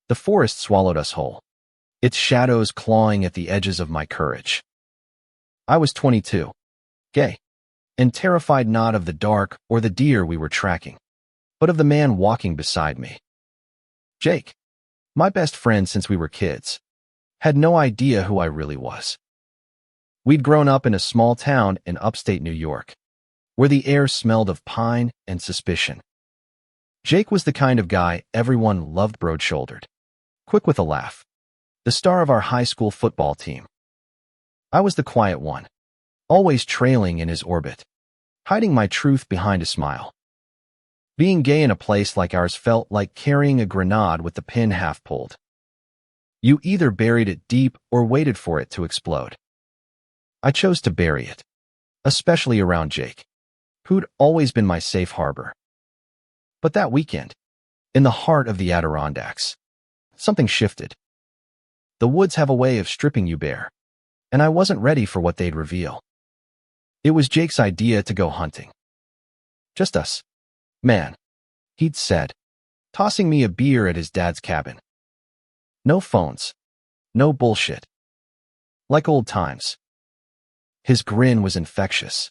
The forest swallowed us whole, its shadows clawing at the edges of my courage. I was 22, gay, and terrified not of the dark or the deer we were tracking, but of the man walking beside me. Jake, my best friend since we were kids, had no idea who I really was. We'd grown up in a small town in upstate New York, where the air smelled of pine and suspicion. Jake was the kind of guy everyone loved, broad-shouldered, quick with a laugh, the star of our high school football team. I was the quiet one, always trailing in his orbit, hiding my truth behind a smile. Being gay in a place like ours felt like carrying a grenade with the pin half pulled. You either buried it deep or waited for it to explode. I chose to bury it, especially around Jake, who'd always been my safe harbor. But that weekend, in the heart of the Adirondacks, something shifted. The woods have a way of stripping you bare, and I wasn't ready for what they'd reveal. It was Jake's idea to go hunting. Just us. Man, he'd said, tossing me a beer at his dad's cabin. No phones. No bullshit. Like old times. His grin was infectious,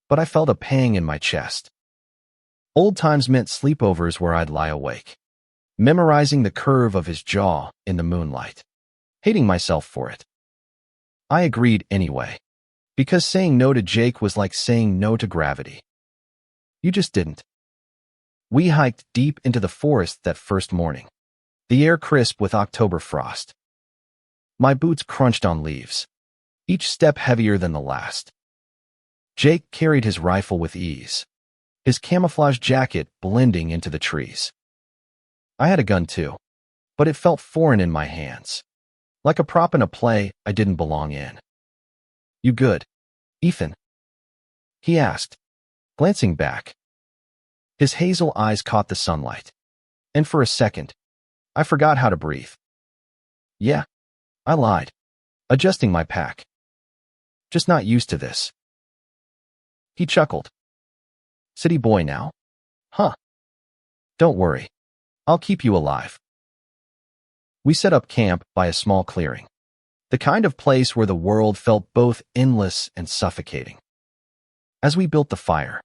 but I felt a pang in my chest. Old times meant sleepovers where I'd lie awake, memorizing the curve of his jaw in the moonlight, hating myself for it. I agreed anyway, because saying no to Jake was like saying no to gravity. You just didn't. We hiked deep into the forest that first morning, the air crisp with October frost. My boots crunched on leaves, each step heavier than the last. Jake carried his rifle with ease, his camouflage jacket blending into the trees. I had a gun too, but it felt foreign in my hands, like a prop in a play I didn't belong in. You good, Ethan? He asked, glancing back. His hazel eyes caught the sunlight, and for a second, I forgot how to breathe. Yeah, I lied, adjusting my pack. Just not used to this. He chuckled. City boy now? Huh. Don't worry. I'll keep you alive. We set up camp by a small clearing, the kind of place where the world felt both endless and suffocating. As we built the fire,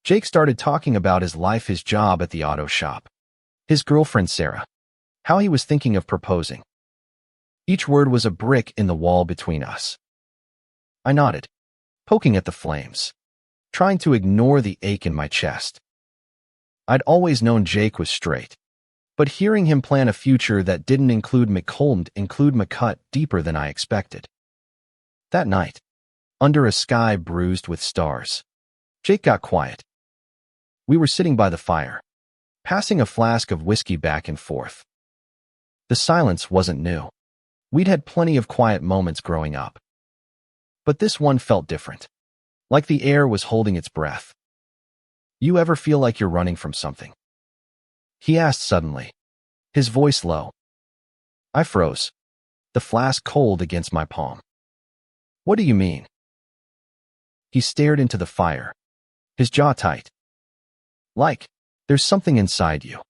Jake started talking about his life, his job at the auto shop, his girlfriend Sarah, how he was thinking of proposing. Each word was a brick in the wall between us. I nodded, poking at the flames, trying to ignore the ache in my chest. I'd always known Jake was straight, but hearing him plan a future that didn't include me cut deeper than I expected. That night, under a sky bruised with stars, Jake got quiet. We were sitting by the fire, passing a flask of whiskey back and forth. The silence wasn't new. We'd had plenty of quiet moments growing up. But this one felt different, like the air was holding its breath. You ever feel like you're running from something? He asked suddenly, his voice low. I froze, the flask cold against my palm. What do you mean? He stared into the fire, his jaw tight. Like, there's something inside you,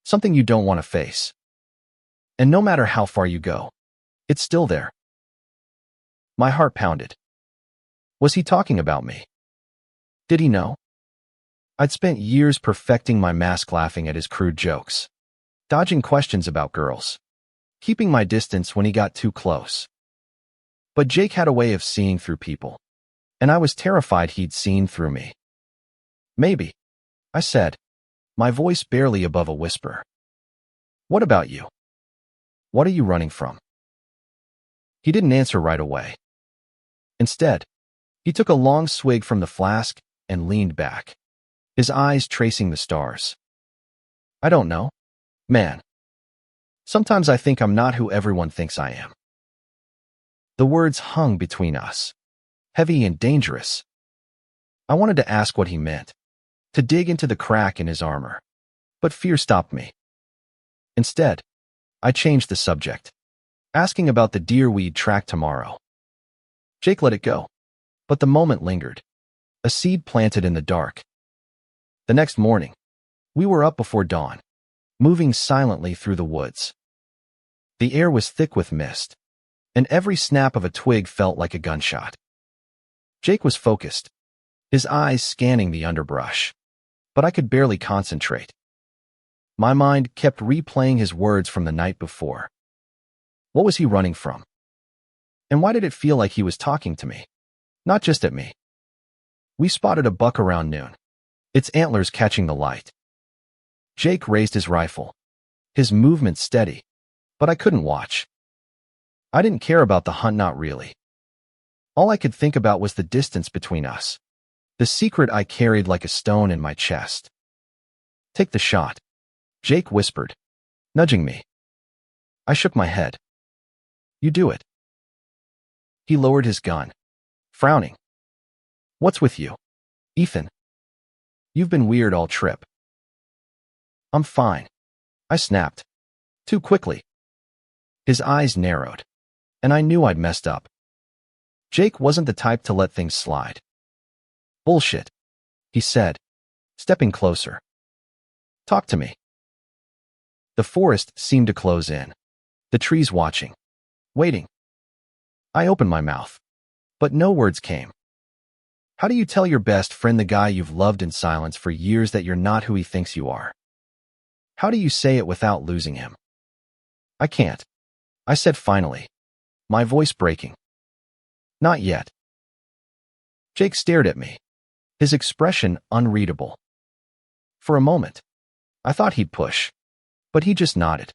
something you don't want to face. And no matter how far you go, it's still there. My heart pounded. Was he talking about me? Did he know? I'd spent years perfecting my mask, laughing at his crude jokes, dodging questions about girls, keeping my distance when he got too close. But Jake had a way of seeing through people, and I was terrified he'd seen through me. Maybe, I said, my voice barely above a whisper. What about you? What are you running from? He didn't answer right away. Instead, he took a long swig from the flask and leaned back, his eyes tracing the stars. I don't know, man. Sometimes I think I'm not who everyone thinks I am. The words hung between us, heavy and dangerous. I wanted to ask what he meant, to dig into the crack in his armor, but fear stopped me. Instead, I changed the subject, asking about the deer we'd track tomorrow. Jake let it go, but the moment lingered, a seed planted in the dark. The next morning, we were up before dawn, moving silently through the woods. The air was thick with mist, and every snap of a twig felt like a gunshot. Jake was focused, his eyes scanning the underbrush, but I could barely concentrate. My mind kept replaying his words from the night before. What was he running from? And why did it feel like he was talking to me, not just at me? We spotted a buck around noon, its antlers catching the light. Jake raised his rifle, his movement steady, but I couldn't watch. I didn't care about the hunt, not really. All I could think about was the distance between us, the secret I carried like a stone in my chest. Take the shot, Jake whispered, nudging me. I shook my head. You do it. He lowered his gun, frowning. What's with you, Ethan? You've been weird all trip. I'm fine, I snapped, too quickly. His eyes narrowed, and I knew I'd messed up. Jake wasn't the type to let things slide. Bullshit, he said, stepping closer. Talk to me. The forest seemed to close in, the trees watching, waiting. I opened my mouth, but no words came. How do you tell your best friend, the guy you've loved in silence for years, that you're not who he thinks you are? How do you say it without losing him? I can't, I said finally, my voice breaking. Not yet. Jake stared at me, his expression unreadable. For a moment, I thought he'd push, but he just nodded.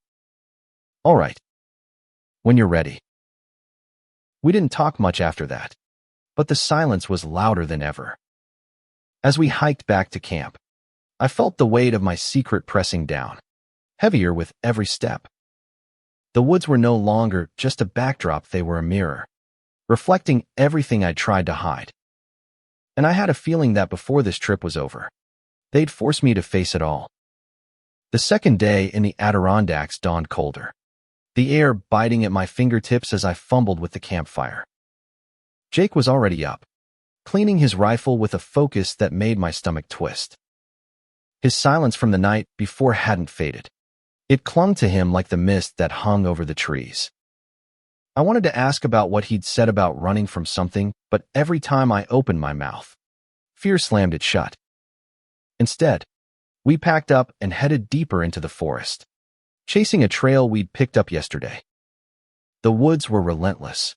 All right. When you're ready. We didn't talk much after that, but the silence was louder than ever. As we hiked back to camp, I felt the weight of my secret pressing down, heavier with every step. The woods were no longer just a backdrop, they were a mirror, reflecting everything I'd tried to hide. And I had a feeling that before this trip was over, they'd force me to face it all. The second day in the Adirondacks dawned colder, the air biting at my fingertips as I fumbled with the campfire. Jake was already up, cleaning his rifle with a focus that made my stomach twist. His silence from the night before hadn't faded. It clung to him like the mist that hung over the trees. I wanted to ask about what he'd said about running from something, but every time I opened my mouth, fear slammed it shut. Instead, we packed up and headed deeper into the forest, chasing a trail we'd picked up yesterday. The woods were relentless,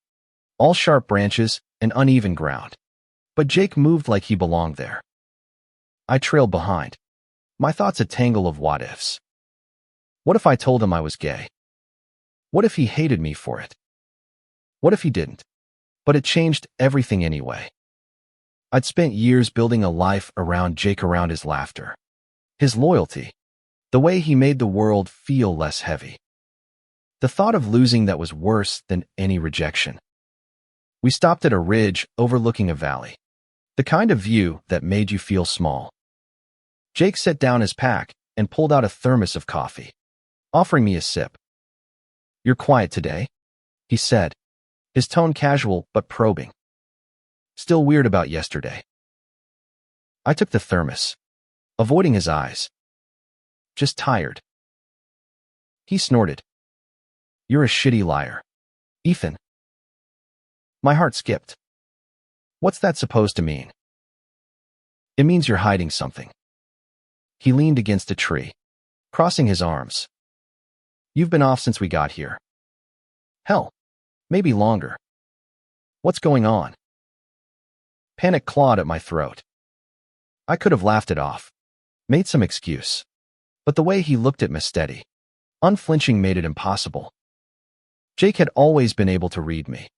all sharp branches and uneven ground, but Jake moved like he belonged there. I trailed behind, my thoughts a tangle of what-ifs. What if I told him I was gay? What if he hated me for it? What if he didn't? But it changed everything anyway. I'd spent years building a life around Jake, around his laughter, his loyalty, the way he made the world feel less heavy. The thought of losing that was worse than any rejection. We stopped at a ridge overlooking a valley, the kind of view that made you feel small. Jake set down his pack and pulled out a thermos of coffee, offering me a sip. You're quiet today, he said, his tone casual but probing. Still weird about yesterday. I took the thermos, avoiding his eyes. Just tired. He snorted. You're a shitty liar, Ethan. My heart skipped. What's that supposed to mean? It means you're hiding something. He leaned against a tree, crossing his arms. You've been off since we got here. Hell, maybe longer. What's going on? Panic clawed at my throat. I could have laughed it off, made some excuse, but the way he looked at me steady, unflinching, made it impossible. Jake had always been able to read me,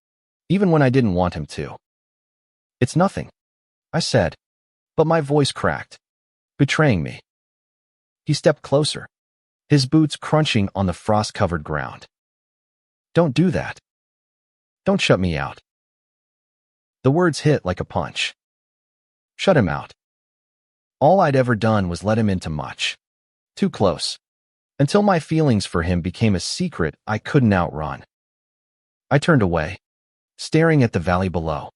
even when I didn't want him to. It's nothing, I said, but my voice cracked, betraying me. He stepped closer, his boots crunching on the frost-covered ground. Don't do that. Don't shut me out. The words hit like a punch. Shut him out. All I'd ever done was let him into much. Too close. Until my feelings for him became a secret I couldn't outrun. I turned away, staring at the valley below,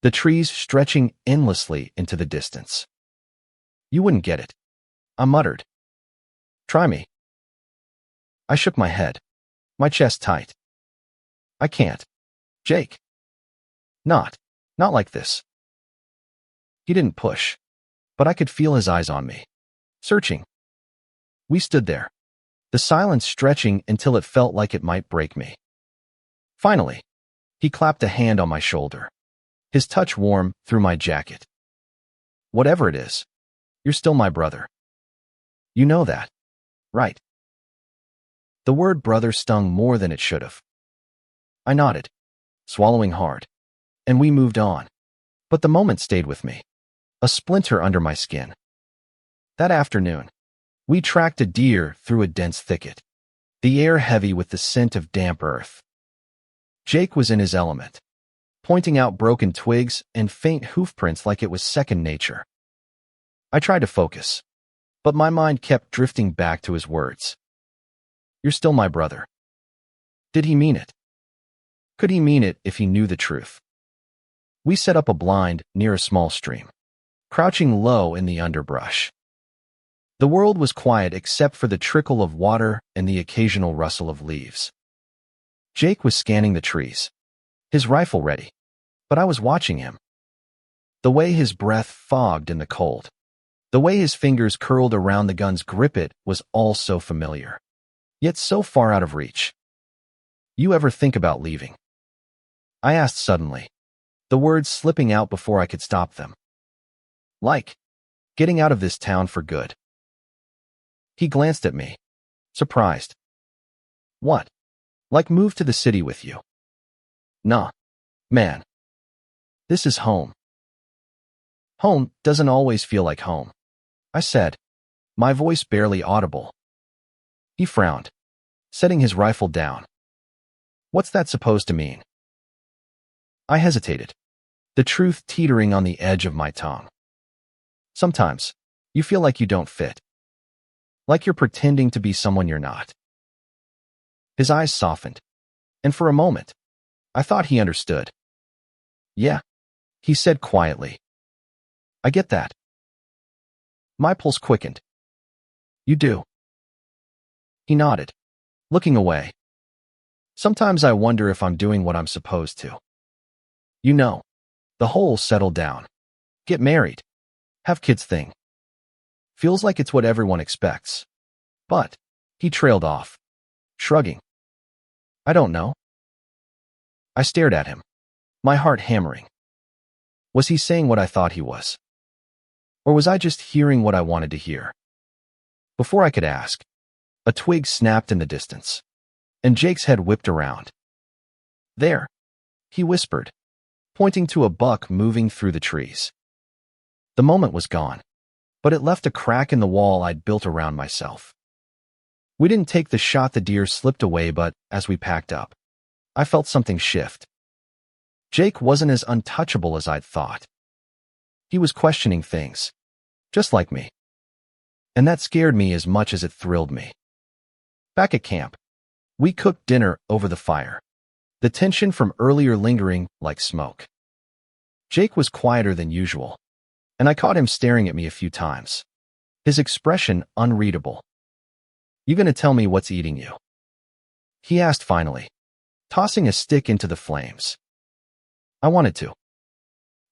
the trees stretching endlessly into the distance. You wouldn't get it, I muttered. Try me. I shook my head, my chest tight. I can't. Jake. Not like this. He didn't push, but I could feel his eyes on me, searching. We stood there, the silence stretching until it felt like it might break me. Finally, he clapped a hand on my shoulder, his touch warm through my jacket. Whatever it is, you're still my brother. You know that, right? The word brother stung more than it should have. I nodded, swallowing hard, and we moved on. But the moment stayed with me, a splinter under my skin. That afternoon, we tracked a deer through a dense thicket, the air heavy with the scent of damp earth. Jake was in his element, pointing out broken twigs and faint hoofprints like it was second nature. I tried to focus, but my mind kept drifting back to his words. You're still my brother. Did he mean it? Could he mean it if he knew the truth? We set up a blind near a small stream, crouching low in the underbrush. The world was quiet except for the trickle of water and the occasional rustle of leaves. Jake was scanning the trees, his rifle ready, but I was watching him. The way his breath fogged in the cold, the way his fingers curled around the gun's grip, was all so familiar, yet so far out of reach. You ever think about leaving? I asked suddenly, the words slipping out before I could stop them. Like, getting out of this town for good. He glanced at me, surprised. What? Like move to the city with you? Nah, man. This is home. Home doesn't always feel like home, I said, my voice barely audible. He frowned, setting his rifle down. What's that supposed to mean? I hesitated, the truth teetering on the edge of my tongue. Sometimes, you feel like you don't fit. Like you're pretending to be someone you're not. His eyes softened, and for a moment, I thought he understood. Yeah, he said quietly. I get that. My pulse quickened. You do. He nodded, looking away. Sometimes I wonder if I'm doing what I'm supposed to. You know, the whole settle down, get married, have kids thing. Feels like it's what everyone expects. But, he trailed off, shrugging. I don't know. I stared at him, my heart hammering. Was he saying what I thought he was? Or was I just hearing what I wanted to hear? Before I could ask, a twig snapped in the distance, and Jake's head whipped around. There, he whispered, pointing to a buck moving through the trees. The moment was gone, but it left a crack in the wall I'd built around myself. We didn't take the shot, the deer slipped away, but as we packed up, I felt something shift. Jake wasn't as untouchable as I'd thought. He was questioning things, just like me. And that scared me as much as it thrilled me. Back at camp, we cooked dinner over the fire, the tension from earlier lingering like smoke. Jake was quieter than usual, and I caught him staring at me a few times, his expression unreadable. You gonna tell me what's eating you? He asked finally, tossing a stick into the flames. I wanted to.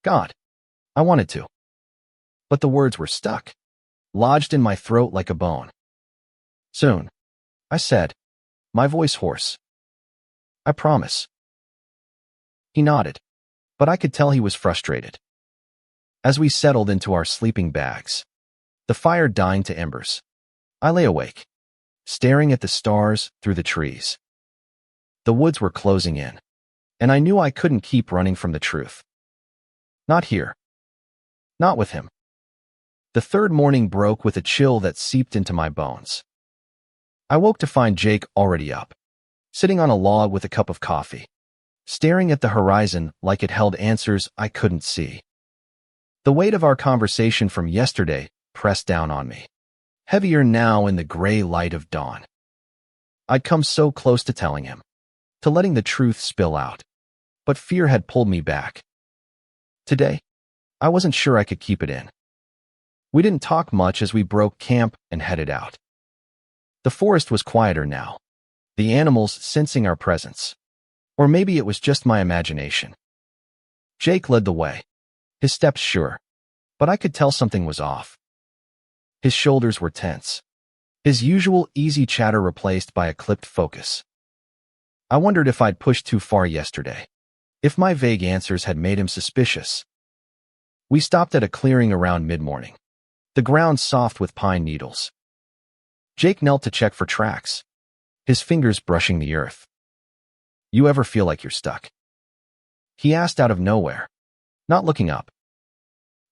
God, I wanted to. But the words were stuck, lodged in my throat like a bone. Soon, I said, my voice hoarse. I promise. He nodded, but I could tell he was frustrated. As we settled into our sleeping bags, the fire dying to embers, I lay awake, staring at the stars through the trees. The woods were closing in, and I knew I couldn't keep running from the truth. Not here. Not with him. The third morning broke with a chill that seeped into my bones. I woke to find Jake already up, sitting on a log with a cup of coffee, staring at the horizon like it held answers I couldn't see. The weight of our conversation from yesterday pressed down on me, heavier now in the gray light of dawn. I'd come so close to telling him, to letting the truth spill out, but fear had pulled me back. Today, I wasn't sure I could keep it in. We didn't talk much as we broke camp and headed out. The forest was quieter now, the animals sensing our presence. Or maybe it was just my imagination. Jake led the way, his steps sure, but I could tell something was off. His shoulders were tense, his usual easy chatter replaced by a clipped focus. I wondered if I'd pushed too far yesterday, if my vague answers had made him suspicious. We stopped at a clearing around mid-morning, the ground soft with pine needles. Jake knelt to check for tracks, his fingers brushing the earth. "You ever feel like you're stuck?" he asked out of nowhere, not looking up.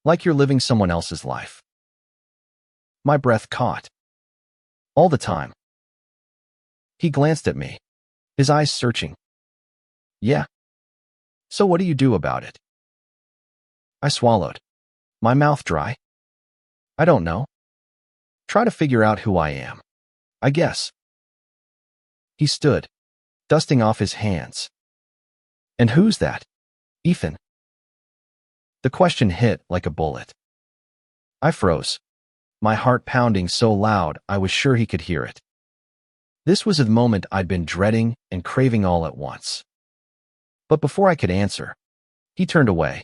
"Like you're living someone else's life?" My breath caught. "All the time." He glanced at me, his eyes searching. "Yeah. So what do you do about it?" I swallowed, my mouth dry. "I don't know. Try to figure out who I am, I guess." He stood, dusting off his hands. "And who's that, Ethan?" The question hit like a bullet. I froze, my heart pounding so loud I was sure he could hear it. This was the moment I'd been dreading and craving all at once. But before I could answer, he turned away,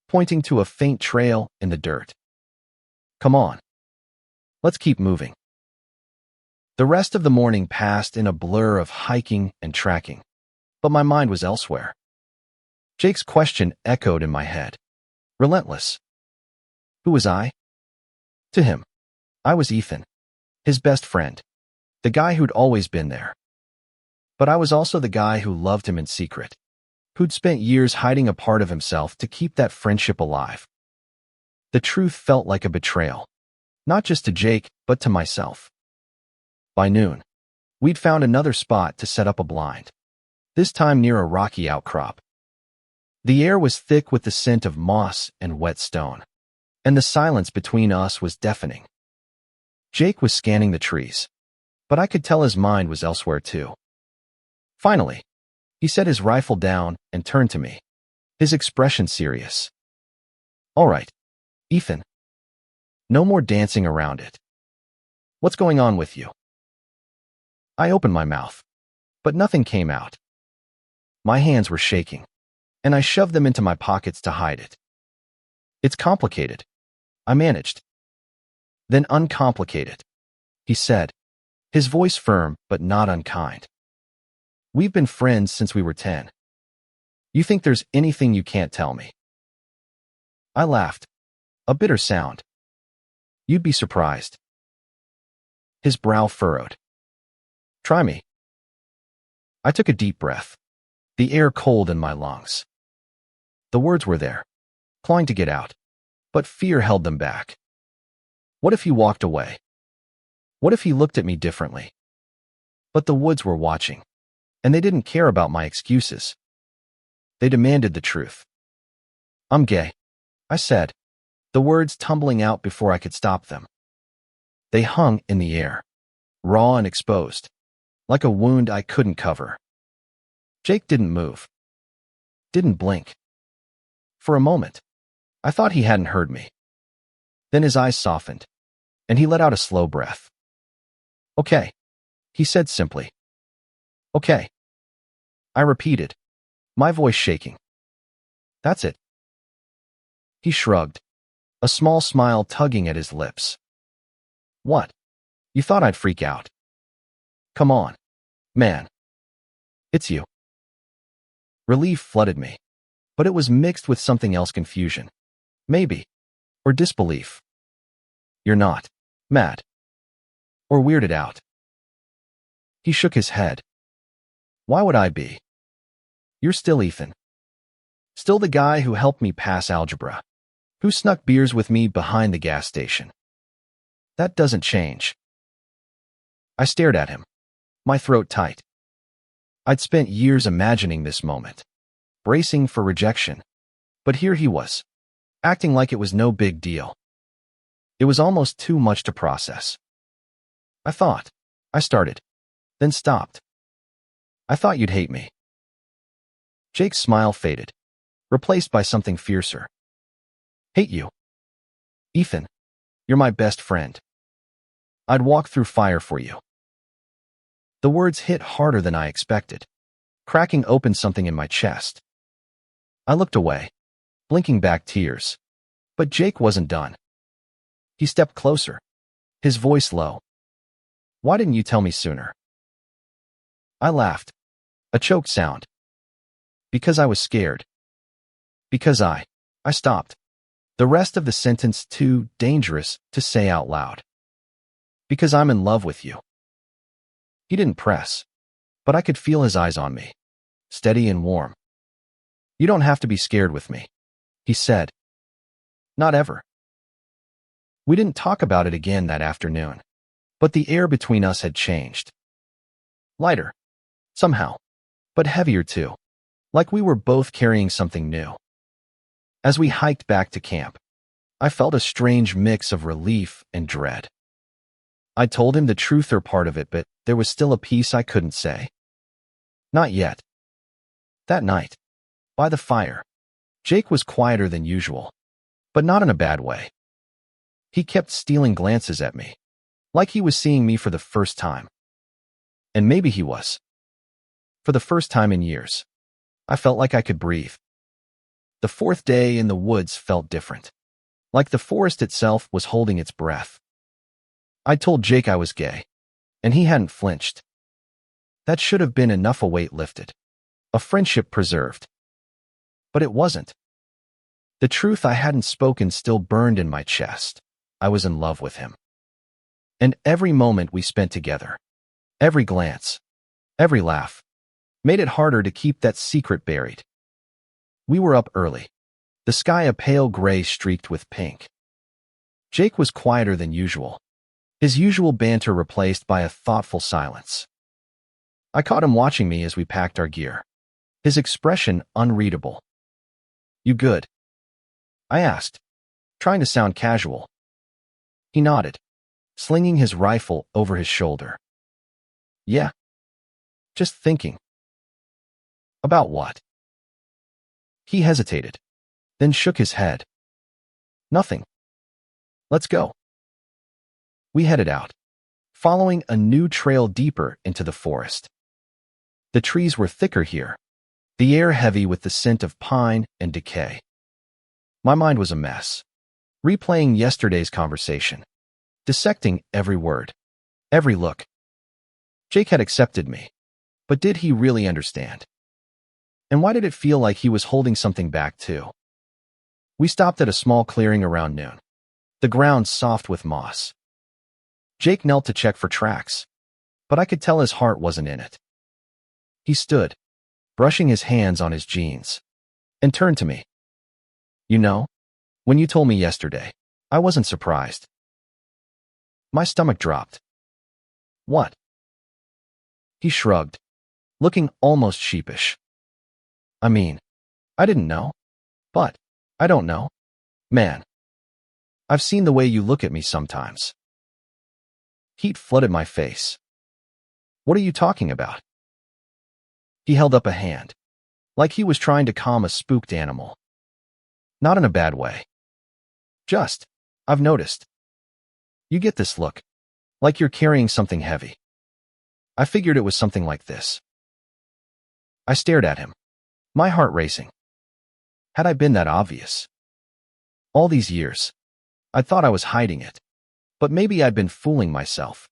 pointing to a faint trail in the dirt. "Come on. Let's keep moving." The rest of the morning passed in a blur of hiking and tracking, but my mind was elsewhere. Jake's question echoed in my head, relentless. Who was I? To him, I was Ethan, his best friend, the guy who'd always been there. But I was also the guy who loved him in secret, who'd spent years hiding a part of himself to keep that friendship alive. The truth felt like a betrayal, not just to Jake, but to myself. By noon, we'd found another spot to set up a blind, this time near a rocky outcrop. The air was thick with the scent of moss and wet stone, and the silence between us was deafening. Jake was scanning the trees, but I could tell his mind was elsewhere too. Finally, he set his rifle down and turned to me, his expression serious. "All right, Ethan. No more dancing around it. What's going on with you?" I opened my mouth, but nothing came out. My hands were shaking, and I shoved them into my pockets to hide it. "It's complicated," I managed. "Then uncomplicate it," he said, his voice firm but not unkind. "We've been friends since we were 10. You think there's anything you can't tell me?" I laughed, a bitter sound. "You'd be surprised." His brow furrowed. "Try me." I took a deep breath, the air cold in my lungs. The words were there, clawing to get out, but fear held them back. What if he walked away? What if he looked at me differently? But the woods were watching, and they didn't care about my excuses. They demanded the truth. "I'm gay," I said, the words tumbling out before I could stop them. They hung in the air, raw and exposed, like a wound I couldn't cover. Jake didn't move, didn't blink. For a moment, I thought he hadn't heard me. Then his eyes softened, and he let out a slow breath. "Okay," he said simply. "Okay." I repeated, my voice shaking. "That's it." He shrugged, a small smile tugging at his lips. "What? You thought I'd freak out? Come on, man. It's you." Relief flooded me, but it was mixed with something else, confusion, maybe, or disbelief. "You're not mad or weirded out?" He shook his head. "Why would I be? You're still Ethan. Still the guy who helped me pass algebra, who snuck beers with me behind the gas station. That doesn't change." I stared at him, my throat tight. I'd spent years imagining this moment, bracing for rejection, but here he was, acting like it was no big deal. It was almost too much to process. I started, then stopped. "I thought you'd hate me." Jake's smile faded, replaced by something fiercer. "Hate you? Ethan, you're my best friend. I'd walk through fire for you." The words hit harder than I expected, cracking open something in my chest. I looked away, blinking back tears. But Jake wasn't done. He stepped closer, his voice low. "Why didn't you tell me sooner?" I laughed, a choked sound. "Because I was scared. Because I stopped. The rest of the sentence too dangerous to say out loud. Because I'm in love with you." He didn't press, but I could feel his eyes on me, steady and warm. "You don't have to be scared with me," he said. "Not ever." We didn't talk about it again that afternoon, but the air between us had changed. Lighter, somehow, but heavier too, like we were both carrying something new. As we hiked back to camp, I felt a strange mix of relief and dread. I told him the truth or part of it, but there was still a piece I couldn't say. Not yet. That night, by the fire, Jake was quieter than usual, but not in a bad way. He kept stealing glances at me, like he was seeing me for the first time. And maybe he was. For the first time in years, I felt like I could breathe. The fourth day in the woods felt different, like the forest itself was holding its breath. I told Jake I was gay, and he hadn't flinched. That should have been enough a weight lifted, a friendship preserved. But it wasn't. The truth I hadn't spoken still burned in my chest. I was in love with him. And every moment we spent together, every glance, every laugh, made it harder to keep that secret buried. We were up early, the sky a pale gray streaked with pink. Jake was quieter than usual, his usual banter replaced by a thoughtful silence. I caught him watching me as we packed our gear, his expression unreadable. "You good?" I asked, trying to sound casual. He nodded, slinging his rifle over his shoulder. "Yeah. Just thinking." "About what?" He hesitated, then shook his head. "Nothing. Let's go." We headed out, following a new trail deeper into the forest. The trees were thicker here, the air heavy with the scent of pine and decay. My mind was a mess, replaying yesterday's conversation, dissecting every word, every look. Jake had accepted me, but did he really understand? And why did it feel like he was holding something back too? We stopped at a small clearing around noon, the ground soft with moss. Jake knelt to check for tracks, but I could tell his heart wasn't in it. He stood, brushing his hands on his jeans, and turned to me. "You know, when you told me yesterday, I wasn't surprised." My stomach dropped. "What?" He shrugged, looking almost sheepish. "I mean, I didn't know. But, I don't know. Man, I've seen the way you look at me sometimes." Heat flooded my face. "What are you talking about?" He held up a hand, like he was trying to calm a spooked animal. "Not in a bad way. Just, I've noticed. You get this look, like you're carrying something heavy. I figured it was something like this." I stared at him, my heart racing. Had I been that obvious? All these years, I thought I was hiding it, but maybe I'd been fooling myself.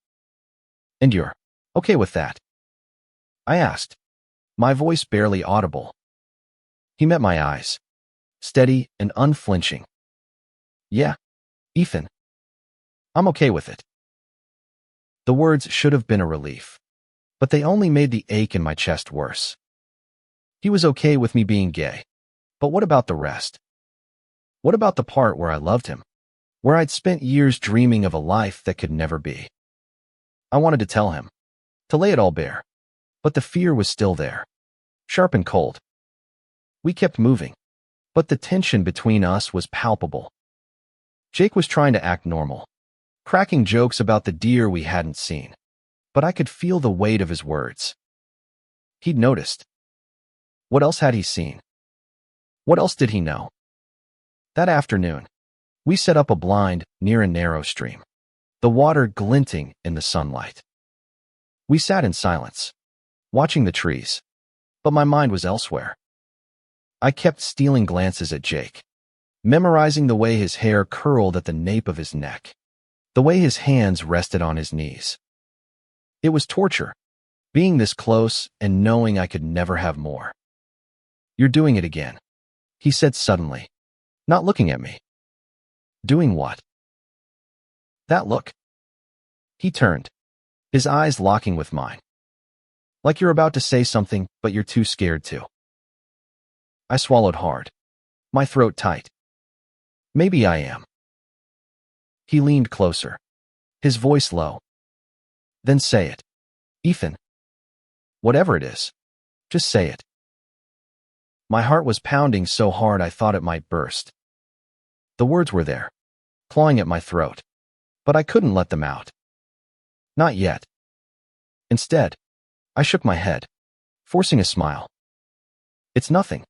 "And you're okay with that?" I asked, my voice barely audible. He met my eyes, steady and unflinching. "Yeah, Ethan. I'm okay with it." The words should have been a relief, but they only made the ache in my chest worse. He was okay with me being gay, but what about the rest? What about the part where I loved him, where I'd spent years dreaming of a life that could never be? I wanted to tell him, to lay it all bare, but the fear was still there, sharp and cold. We kept moving, but the tension between us was palpable. Jake was trying to act normal, cracking jokes about the deer we hadn't seen, but I could feel the weight of his words. He'd noticed. What else had he seen? What else did he know? That afternoon, we set up a blind near a narrow stream, the water glinting in the sunlight. We sat in silence, watching the trees, but my mind was elsewhere. I kept stealing glances at Jake, memorizing the way his hair curled at the nape of his neck, the way his hands rested on his knees. It was torture, being this close and knowing I could never have more. "You're doing it again," he said suddenly, not looking at me. "Doing what?" "That look." He turned, his eyes locking with mine. "Like you're about to say something, but you're too scared to." I swallowed hard, my throat tight. "Maybe I am." He leaned closer, his voice low. "Then say it, Ethan. Whatever it is, just say it." My heart was pounding so hard I thought it might burst. The words were there, clawing at my throat, but I couldn't let them out. Not yet. Instead, I shook my head, forcing a smile. "It's nothing.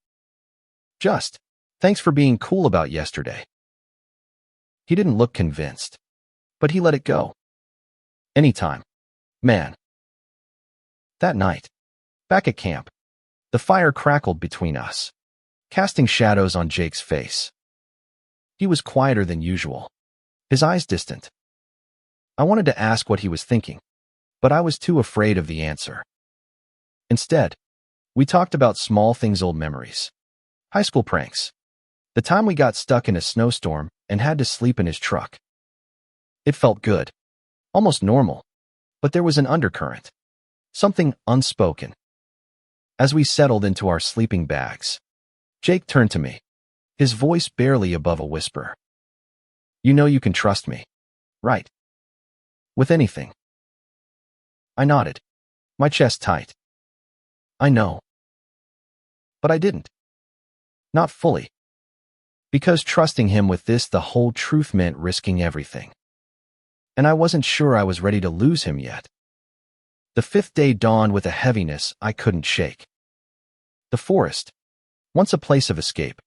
Just, thanks for being cool about yesterday." He didn't look convinced, but he let it go. "Anytime, man." That night, back at camp, the fire crackled between us, casting shadows on Jake's face. He was quieter than usual, his eyes distant. I wanted to ask what he was thinking, but I was too afraid of the answer. Instead, we talked about small things, old memories, high school pranks, the time we got stuck in a snowstorm and had to sleep in his truck. It felt good, almost normal, but there was an undercurrent, something unspoken. As we settled into our sleeping bags, Jake turned to me, his voice barely above a whisper. "You know you can trust me, right? With anything." I nodded, my chest tight. "I know." But I didn't. Not fully. Because trusting him with this, the whole truth, meant risking everything. And I wasn't sure I was ready to lose him yet. The fifth day dawned with a heaviness I couldn't shake. The forest, once a place of escape,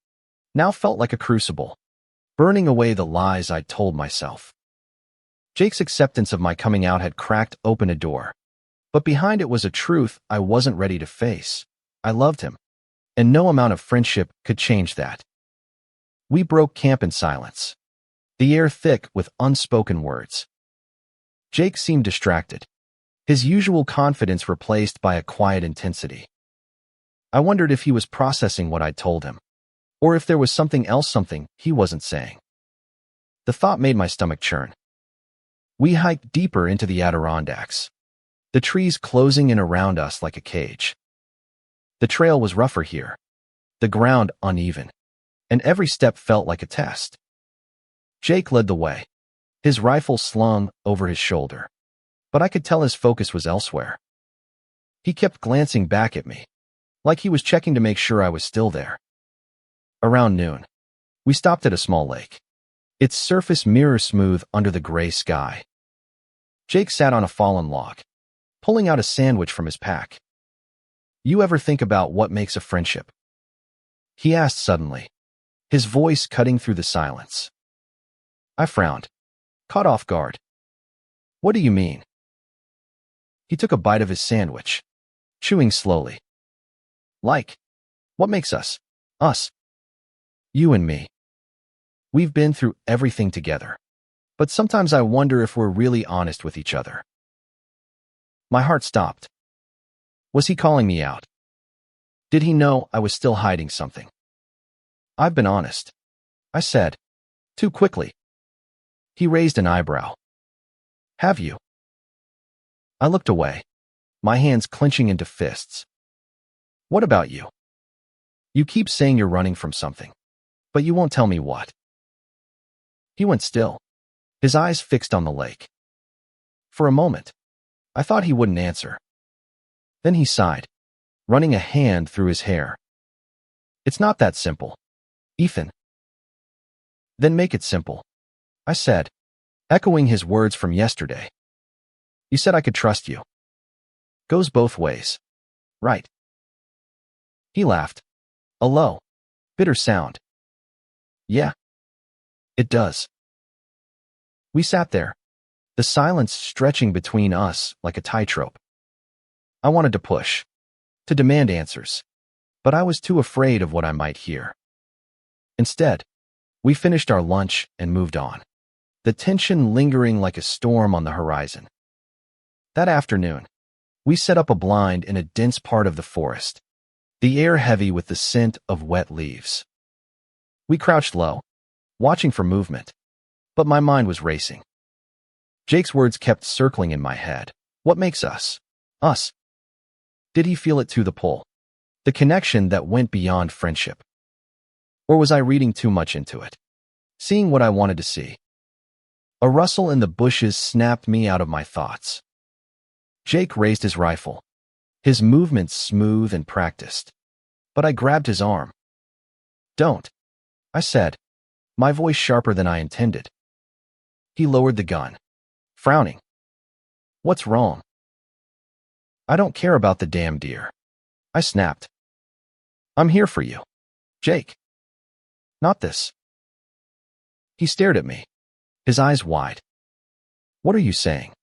now felt like a crucible, burning away the lies I'd told myself. Jake's acceptance of my coming out had cracked open a door, but behind it was a truth I wasn't ready to face. I loved him, and no amount of friendship could change that. We broke camp in silence, the air thick with unspoken words. Jake seemed distracted, his usual confidence replaced by a quiet intensity. I wondered if he was processing what I'd told him, or if there was something else, something he wasn't saying. The thought made my stomach churn. We hiked deeper into the Adirondacks, the trees closing in around us like a cage. The trail was rougher here, the ground uneven, and every step felt like a test. Jake led the way, his rifle slung over his shoulder, but I could tell his focus was elsewhere. He kept glancing back at me, like he was checking to make sure I was still there. Around noon, we stopped at a small lake, its surface mirror smooth under the gray sky. Jake sat on a fallen log, pulling out a sandwich from his pack. "You ever think about what makes a friendship?" he asked suddenly, his voice cutting through the silence. I frowned, caught off guard. "What do you mean?" He took a bite of his sandwich, chewing slowly. "Like, what makes us, us? You and me. We've been through everything together, but sometimes I wonder if we're really honest with each other." My heart stopped. Was he calling me out? Did he know I was still hiding something? "I've been honest," I said, too quickly. He raised an eyebrow. "Have you?" I looked away, my hands clenching into fists. "What about you? You keep saying you're running from something, but you won't tell me what." He went still, his eyes fixed on the lake. For a moment, I thought he wouldn't answer. Then he sighed, running a hand through his hair. "It's not that simple, Ethan." "Then make it simple," I said, echoing his words from yesterday. "You said I could trust you. Goes both ways, right?" He laughed, a low, bitter sound. "Yeah, it does." We sat there, the silence stretching between us like a tightrope. I wanted to push, to demand answers, but I was too afraid of what I might hear. Instead, we finished our lunch and moved on, the tension lingering like a storm on the horizon. That afternoon, we set up a blind in a dense part of the forest, the air heavy with the scent of wet leaves. We crouched low, watching for movement, but my mind was racing. Jake's words kept circling in my head. What makes us? Us. Did he feel it to the pull? The connection that went beyond friendship? Or was I reading too much into it? Seeing what I wanted to see? A rustle in the bushes snapped me out of my thoughts. Jake raised his rifle, his movements smooth and practiced. But I grabbed his arm. Don't, I said, my voice sharper than I intended. He lowered the gun, frowning. What's wrong? I don't care about the damn deer, I snapped. I'm here for you, Jake. Not this. He stared at me, his eyes wide. What are you saying?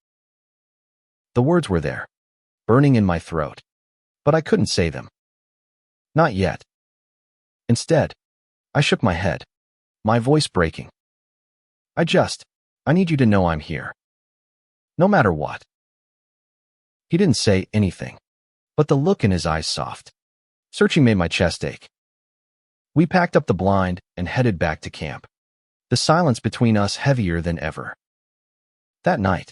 The words were there, burning in my throat, but I couldn't say them. Not yet. Instead, I shook my head, my voice breaking. I need you to know I'm here. No matter what. He didn't say anything, but the look in his eyes soft. Searching made my chest ache. We packed up the blind and headed back to camp, the silence between us heavier than ever. That night,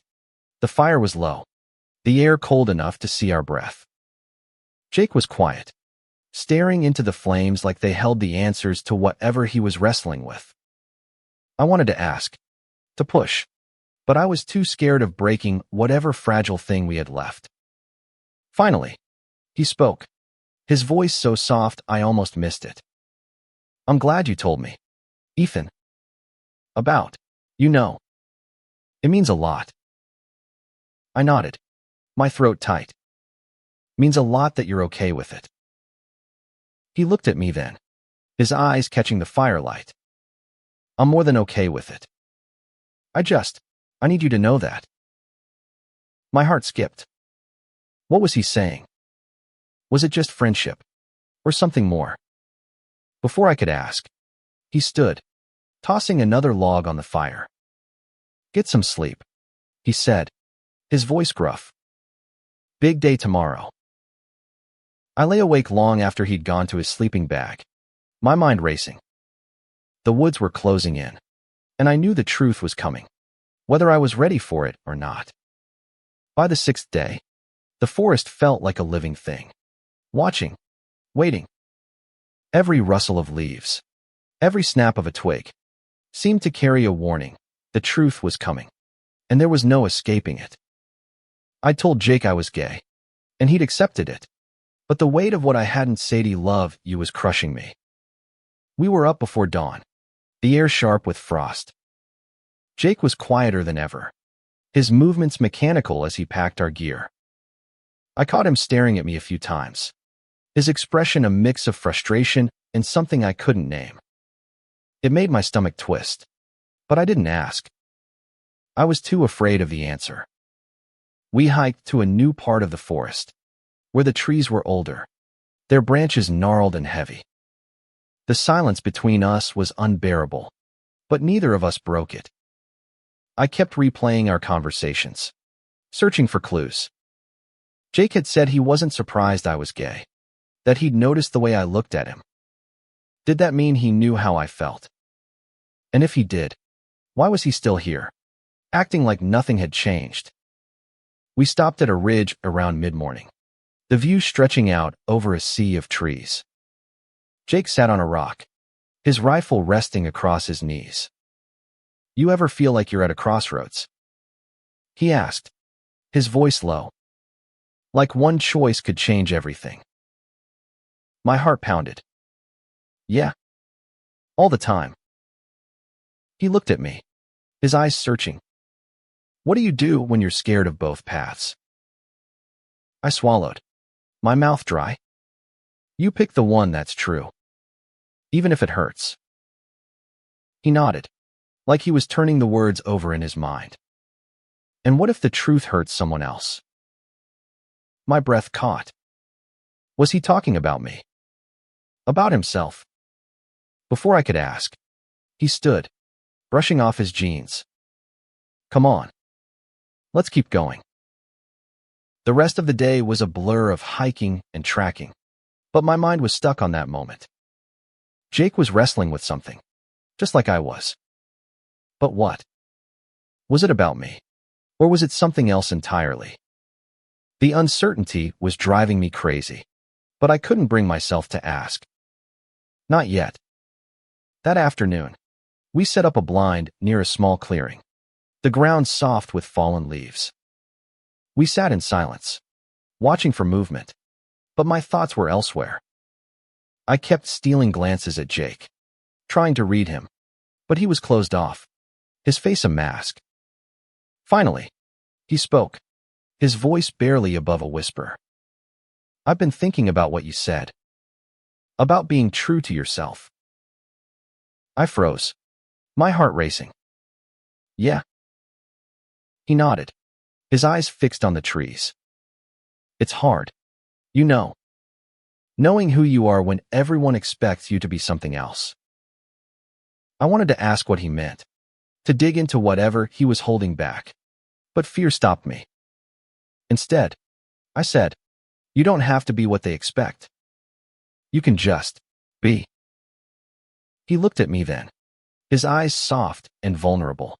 the fire was low, the air cold enough to see our breath. Jake was quiet, staring into the flames like they held the answers to whatever he was wrestling with. I wanted to ask, to push, but I was too scared of breaking whatever fragile thing we had left. Finally, he spoke, his voice so soft I almost missed it. I'm glad you told me, Ethan. About, It means a lot. I nodded, my throat tight. Means a lot that you're okay with it. He looked at me then, his eyes catching the firelight. I'm more than okay with it. I need you to know that. My heart skipped. What was he saying? Was it just friendship? Or something more? Before I could ask, he stood, tossing another log on the fire. Get some sleep, he said, his voice gruff. Big day tomorrow. I lay awake long after he'd gone to his sleeping bag, my mind racing. The woods were closing in, and I knew the truth was coming, whether I was ready for it or not. By the 6th day, the forest felt like a living thing, watching, waiting. Every rustle of leaves, every snap of a twig, seemed to carry a warning. The truth was coming, and there was no escaping it. I told Jake I was gay, and he'd accepted it, but the weight of what I hadn't said he loved you was crushing me. We were up before dawn, the air sharp with frost. Jake was quieter than ever, his movements mechanical as he packed our gear. I caught him staring at me a few times, his expression a mix of frustration and something I couldn't name. It made my stomach twist, but I didn't ask. I was too afraid of the answer. We hiked to a new part of the forest, where the trees were older, their branches gnarled and heavy. The silence between us was unbearable, but neither of us broke it. I kept replaying our conversations, searching for clues. Jake had said he wasn't surprised I was gay, that he'd noticed the way I looked at him. Did that mean he knew how I felt? And if he did, why was he still here, acting like nothing had changed? We stopped at a ridge around mid-morning, the view stretching out over a sea of trees. Jake sat on a rock, his rifle resting across his knees. You ever feel like you're at a crossroads? He asked, his voice low. Like one choice could change everything. My heart pounded. Yeah. All the time. He looked at me, his eyes searching. What do you do when you're scared of both paths? I swallowed, my mouth dry. You pick the one that's true, even if it hurts. He nodded, like he was turning the words over in his mind. And what if the truth hurts someone else? My breath caught. Was he talking about me? About himself? Before I could ask, he stood, brushing off his jeans. Come on. Let's keep going. The rest of the day was a blur of hiking and tracking, but my mind was stuck on that moment. Jake was wrestling with something, just like I was. But what? Was it about me? Or was it something else entirely? The uncertainty was driving me crazy, but I couldn't bring myself to ask. Not yet. That afternoon, we set up a blind near a small clearing, the ground soft with fallen leaves. We sat in silence, watching for movement, but my thoughts were elsewhere. I kept stealing glances at Jake, trying to read him, but he was closed off, his face a mask. Finally, he spoke, his voice barely above a whisper. I've been thinking about what you said. About being true to yourself. I froze, my heart racing. Yeah. He nodded, his eyes fixed on the trees. It's hard. You know. Knowing who you are when everyone expects you to be something else. I wanted to ask what he meant, to dig into whatever he was holding back, but fear stopped me. Instead, I said, you don't have to be what they expect. You can just be. He looked at me then, his eyes soft and vulnerable.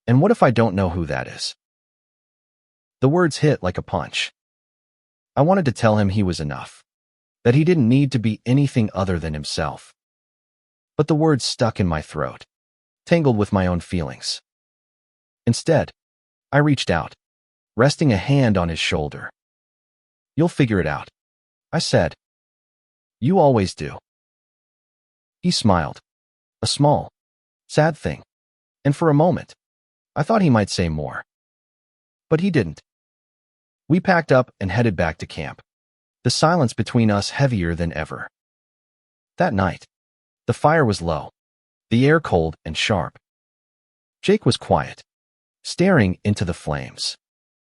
And what if I don't know who that is? The words hit like a punch. I wanted to tell him he was enough, that he didn't need to be anything other than himself. But the words stuck in my throat, tangled with my own feelings. Instead, I reached out, resting a hand on his shoulder. You'll figure it out, I said. You always do. He smiled, a small, sad thing, and for a moment, I thought he might say more. But he didn't. We packed up and headed back to camp, the silence between us heavier than ever. That night, the fire was low, the air cold and sharp. Jake was quiet, staring into the flames,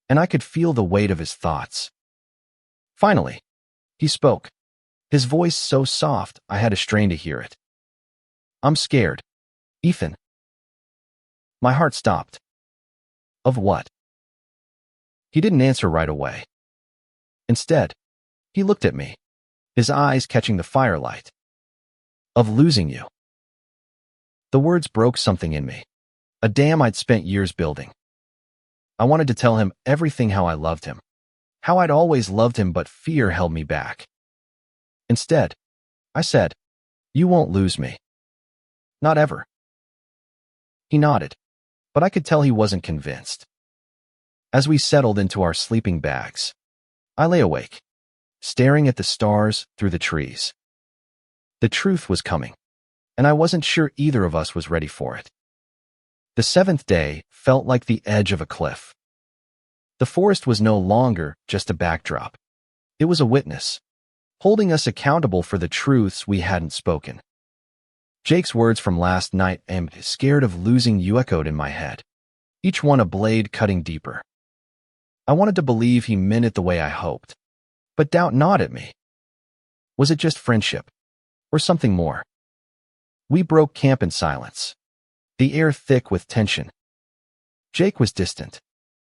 and I could feel the weight of his thoughts. Finally, he spoke, his voice so soft I had to strain to hear it. I'm scared, Ethan. My heart stopped. Of what? He didn't answer right away. Instead, he looked at me, his eyes catching the firelight. Of losing you. The words broke something in me, a dam I'd spent years building. I wanted to tell him everything, how I loved him, how I'd always loved him, but fear held me back. Instead, I said, you won't lose me. Not ever. He nodded, but I could tell he wasn't convinced. As we settled into our sleeping bags, I lay awake, staring at the stars through the trees. The truth was coming, and I wasn't sure either of us was ready for it. The seventh day felt like the edge of a cliff. The forest was no longer just a backdrop. It was a witness, holding us accountable for the truths we hadn't spoken. Jake's words from last night, "I'm scared of losing you," echoed in my head, each one a blade cutting deeper. I wanted to believe he meant it the way I hoped, but doubt gnawed at me. Was it just friendship, or something more? We broke camp in silence, the air thick with tension. Jake was distant,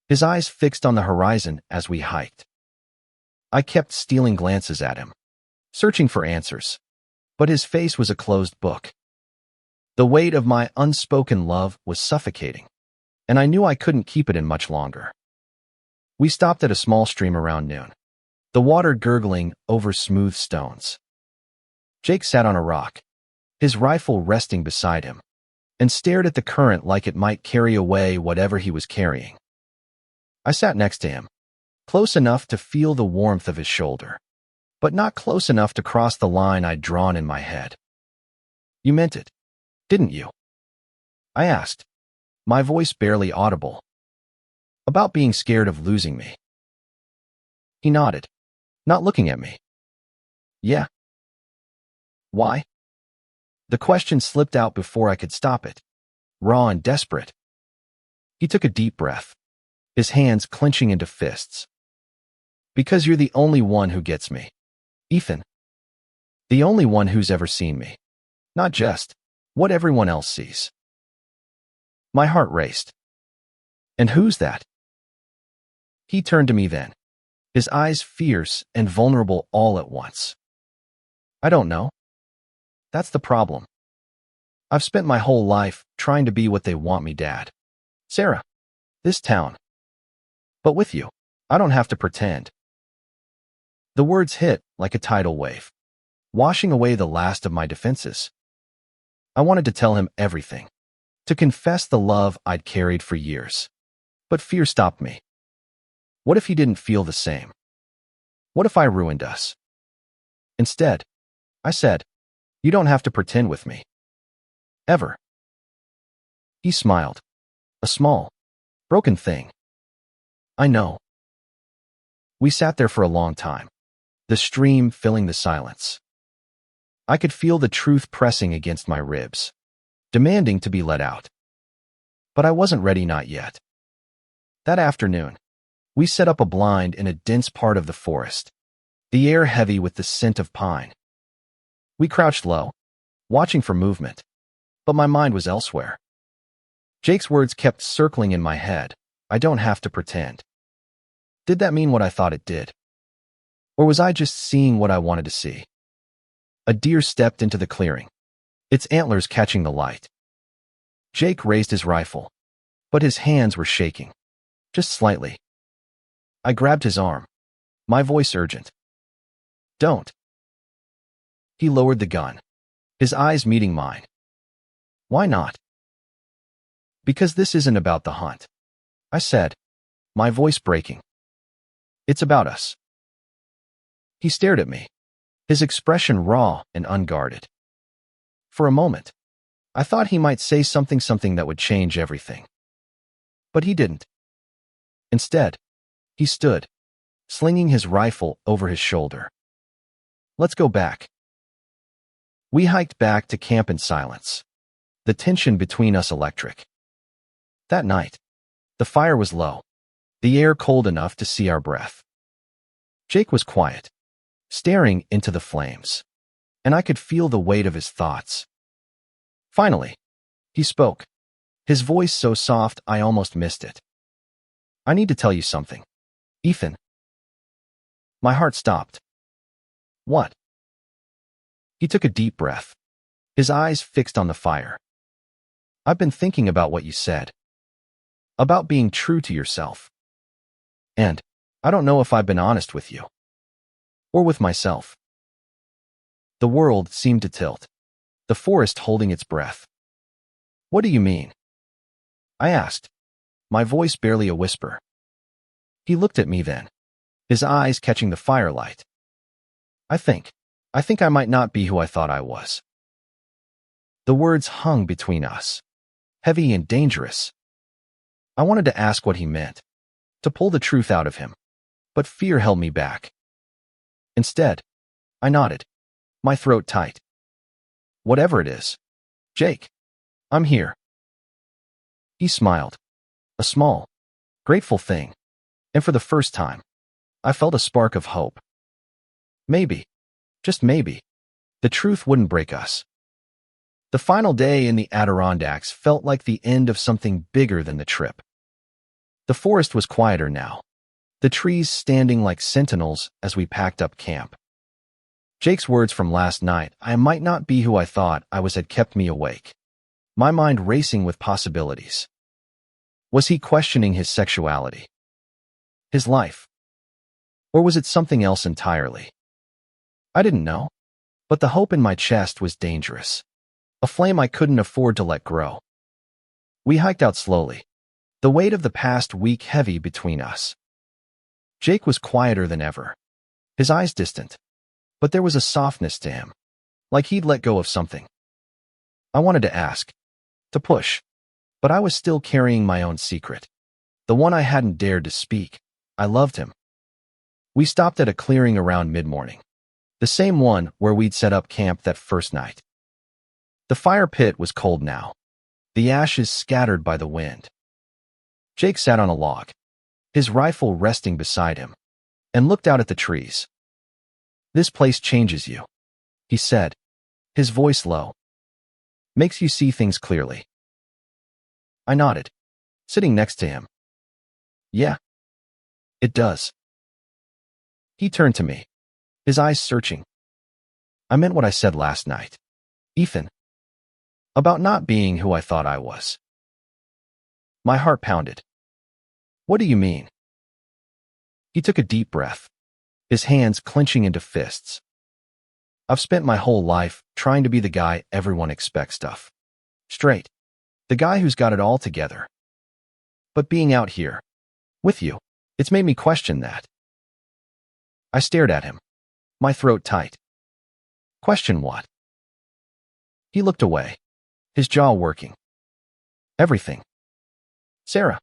his eyes fixed on the horizon as we hiked. I kept stealing glances at him, searching for answers, but his face was a closed book. The weight of my unspoken love was suffocating, and I knew I couldn't keep it in much longer. We stopped at a small stream around noon, the water gurgling over smooth stones. Jake sat on a rock, his rifle resting beside him, and stared at the current like it might carry away whatever he was carrying. I sat next to him, close enough to feel the warmth of his shoulder, but not close enough to cross the line I'd drawn in my head. You meant it, didn't you? I asked, my voice barely audible. About being scared of losing me. He nodded, not looking at me. Yeah. Why? The question slipped out before I could stop it, raw and desperate. He took a deep breath, his hands clenching into fists. Because you're the only one who gets me. Ethan. The only one who's ever seen me. Not just what everyone else sees. My heart raced. And who's that? He turned to me then, his eyes fierce and vulnerable all at once. I don't know. That's the problem. I've spent my whole life trying to be what they want me, Dad. Sarah. This town. But with you, I don't have to pretend. The words hit like a tidal wave, washing away the last of my defenses. I wanted to tell him everything, to confess the love I'd carried for years. But fear stopped me. What if he didn't feel the same? What if I ruined us? Instead, I said, you don't have to pretend with me. Ever. He smiled. A small, broken thing. I know. We sat there for a long time, the stream filling the silence. I could feel the truth pressing against my ribs, demanding to be let out. But I wasn't ready, not yet. That afternoon, we set up a blind in a dense part of the forest, the air heavy with the scent of pine. We crouched low, watching for movement, but my mind was elsewhere. Jake's words kept circling in my head. I don't have to pretend. Did that mean what I thought it did? Or was I just seeing what I wanted to see? A deer stepped into the clearing, its antlers catching the light. Jake raised his rifle, but his hands were shaking, just slightly. I grabbed his arm, my voice urgent. Don't. He lowered the gun, his eyes meeting mine. Why not? Because this isn't about the hunt, I said, my voice breaking. It's about us. He stared at me, his expression raw and unguarded. For a moment, I thought he might say something that would change everything. But he didn't. Instead, he stood, slinging his rifle over his shoulder. Let's go back. We hiked back to camp in silence, the tension between us electric. That night, the fire was low, the air cold enough to see our breath. Jake was quiet, staring into the flames, and I could feel the weight of his thoughts. Finally, he spoke, his voice so soft I almost missed it. I need to tell you something, Ethan. My heart stopped. What? He took a deep breath, his eyes fixed on the fire. I've been thinking about what you said. About being true to yourself. And I don't know if I've been honest with you. Or with myself. The world seemed to tilt, the forest holding its breath. What do you mean? I asked, my voice barely a whisper. He looked at me then, his eyes catching the firelight. I think I might not be who I thought I was. The words hung between us, heavy and dangerous. I wanted to ask what he meant, to pull the truth out of him, but fear held me back. Instead, I nodded, my throat tight. Whatever it is, Jake, I'm here. He smiled, a small, grateful thing, and for the first time, I felt a spark of hope. Maybe, just maybe, the truth wouldn't break us. The final day in the Adirondacks felt like the end of something bigger than the trip. The forest was quieter now, the trees standing like sentinels as we packed up camp. Jake's words from last night, I might not be who I thought I was, had kept me awake, my mind racing with possibilities. Was he questioning his sexuality? His life? Or was it something else entirely? I didn't know, but the hope in my chest was dangerous. A flame I couldn't afford to let grow. We hiked out slowly, the weight of the past week heavy between us. Jake was quieter than ever, his eyes distant, but there was a softness to him, like he'd let go of something. I wanted to ask, to push, but I was still carrying my own secret, the one I hadn't dared to speak. I loved him. We stopped at a clearing around mid-morning, the same one where we'd set up camp that first night. The fire pit was cold now, the ashes scattered by the wind. Jake sat on a log, his rifle resting beside him, and looked out at the trees. "This place changes you," he said, his voice low. "Makes you see things clearly." I nodded, sitting next to him. "Yeah, it does." He turned to me, his eyes searching. "I meant what I said last night, Ethan. About not being who I thought I was." My heart pounded. "What do you mean?" He took a deep breath, his hands clenching into fists. "I've spent my whole life trying to be the guy everyone expects of. Straight. The guy who's got it all together. But being out here, with you, it's made me question that." I stared at him, my throat tight. "Question what?" He looked away, his jaw working. "Everything. Sarah,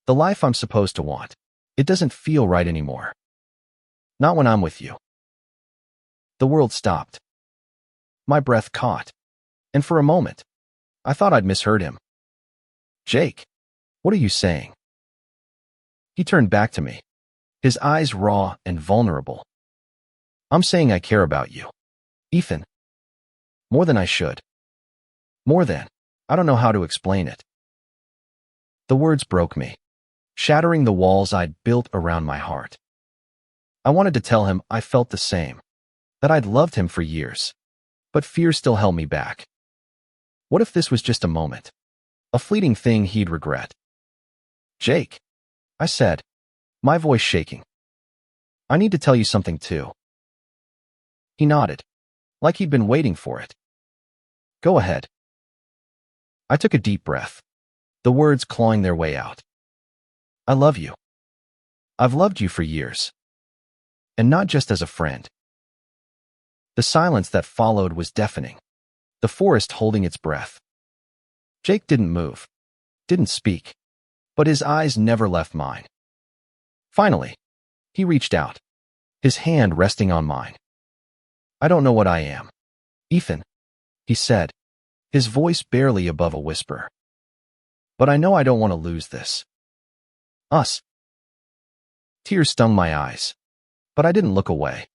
the life I'm supposed to want, it doesn't feel right anymore. Not when I'm with you." The world stopped. My breath caught, and for a moment, I thought I'd misheard him. "Jake, what are you saying?" He turned back to me, his eyes raw and vulnerable. "I'm saying I care about you, Ethan. More than I should. More than, I don't know how to explain it." The words broke me, shattering the walls I'd built around my heart. I wanted to tell him I felt the same, that I'd loved him for years, but fear still held me back. What if this was just a moment, a fleeting thing he'd regret? "Jake," I said, my voice shaking. "I need to tell you something too." He nodded, like he'd been waiting for it. "Go ahead." I took a deep breath, the words clawing their way out. "I love you. I've loved you for years. And not just as a friend." The silence that followed was deafening, the forest holding its breath. Jake didn't move, didn't speak, but his eyes never left mine. Finally, he reached out, his hand resting on mine. "I don't know what I am, Ethan," he said, his voice barely above a whisper. "But I know I don't want to lose this. Us." Tears stung my eyes, but I didn't look away.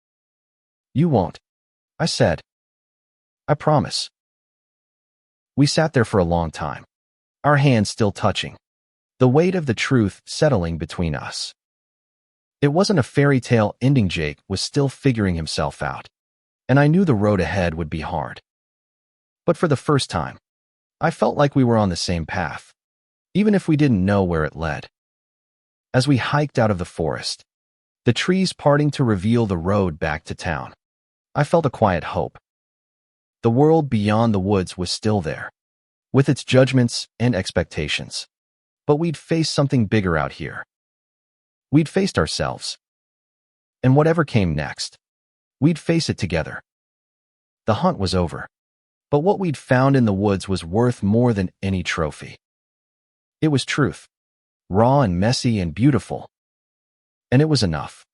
"You won't," I said. "I promise." We sat there for a long time, our hands still touching, the weight of the truth settling between us. It wasn't a fairy tale ending. Jake was still figuring himself out, and I knew the road ahead would be hard. But for the first time, I felt like we were on the same path, even if we didn't know where it led. As we hiked out of the forest, the trees parting to reveal the road back to town, I felt a quiet hope. The world beyond the woods was still there, with its judgments and expectations. But we'd faced something bigger out here. We'd faced ourselves. And whatever came next, we'd face it together. The hunt was over, but what we'd found in the woods was worth more than any trophy. It was truth, raw and messy and beautiful. And it was enough.